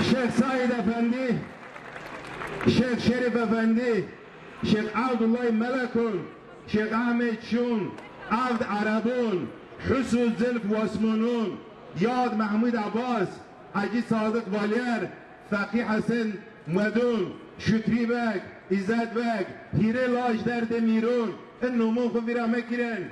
Şeyh Said Efendi, Şeyh Şerif Efendi, Şeyh Abdullah Melekun, Şeyh Ahmet Şun, Abd Arabun, Hüsnü Zülf Vasmunun, Yad Mahmud Abbas, Hacı Sadık Valyer, Fakih Hasan Medun, Şükrü Bek, İzzet Bek, Hire Lajdar Demirun, Numun Khuvira Mekiren,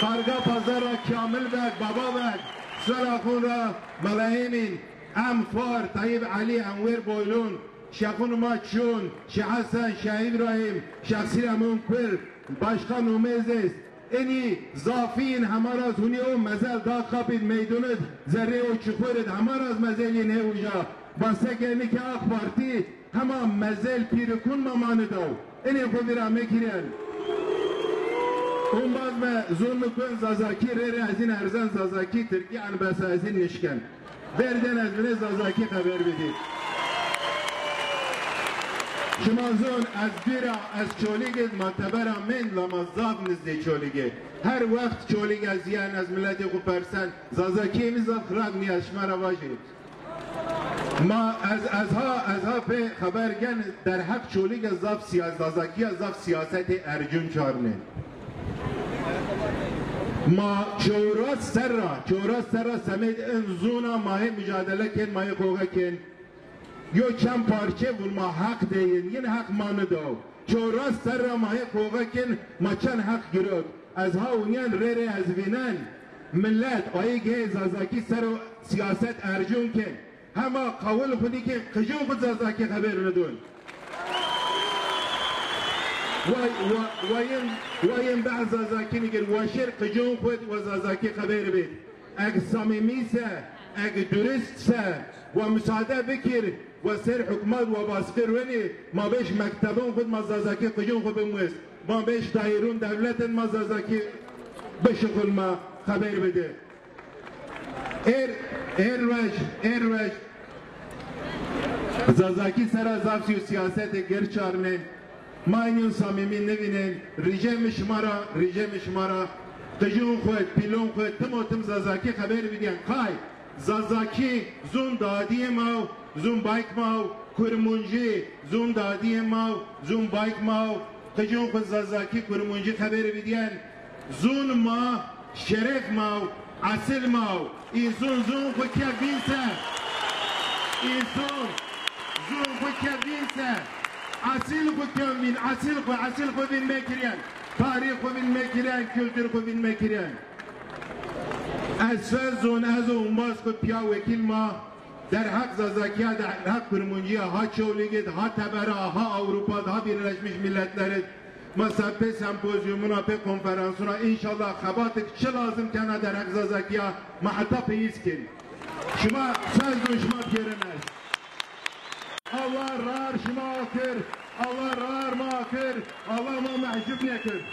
Karga Pazara Kamil Bek, Baba Bek, Selakhunra Malayimin, Amfar, Tayyip Ali Enver Boylun, Şekhun Maçun, Şeyh Hasan, Şeyh İbrahim, Şeyh Silamun Kul, Başkan Umezes, eni zafin hamaraz huni o mezel da kapid meydanı zerre o çukurid hamaraz mezeli ne uca basegeni ki AK Parti tamam mezel pirikun mamanı dav eni kubira mekiren umbaz me zulmukun zazaki re azin erzan zazaki Türkiye an besazin nişken derden ezmine zazaki haber bidi شمازون از بیرا از چولیگ معتبرا من لمزاد نزدی چولیگه هر وقت چولیگ از یان از ملت خوب پرسن زازاکی میزاد خراب نیاز شمارا واجید ما ازها به خبرگن در حق چولیگ از زاف سیاست زازاکی از زاف سیاست ارجون چارنه ما چوراس سر سمید انزونا ماه مجادله کن ماه خوغه کن یو چند پارچه بول ما حق دیین ین حق مانه دو چوراس سر را ماه خوغه کن ما چند حق گرد از ها اونیان ره از وینن ملت آیی گه زازاکی سر سیاست ارجون کن همه قول خودی که قجون خود زازاکی خبر ندون وایم بعض زازاکی نگر واشر قجون خود و زازاکی خبر بید اگ صمیمی سه اگ درست سه و مساعده بکر و سر حکومت و باسقر ونی ما بیش مکتبون خود مزازاکی قجون خود بمویست ما بیش دایرون دولت مزازاکی بشکل ما خبر بده ایر وش زازاکی سر زافسی و سیاست گرچارنه ما اینیون صمیمی نوینن رژیم شمارا قجون خود پیلون خود تم زازاکی خبر بدین قای زازاکی زون دادی ما زون بایک ما کرمونجی زون دادی ما زون بایک ما قجون خود زازاکی کرمونجی خبر بدین زون ما شرف ما اصل ما این زون خود که بینسه این زون خود که بینسه اصل خود که بین اصل خود بین مکرین تاریخ خود بین مکرین کلتر خود بین مکرین از زون از اون باز خود پیا وکیل ما در حق زازاکی ها در حق کرمونجی ها چولیگید ها تبره ها اروپا ها بیرلشمیش ملتلرید ما سبت سمپوزیومونا په کنفرانسونا انشالله خباتک چه لازم کنه در حق زازاکی ها ما حتی پیز کن شما ساز و شما پیرن است Allah rar şıma akır, Allah rar ma akır, Allah ma mahcup nekir.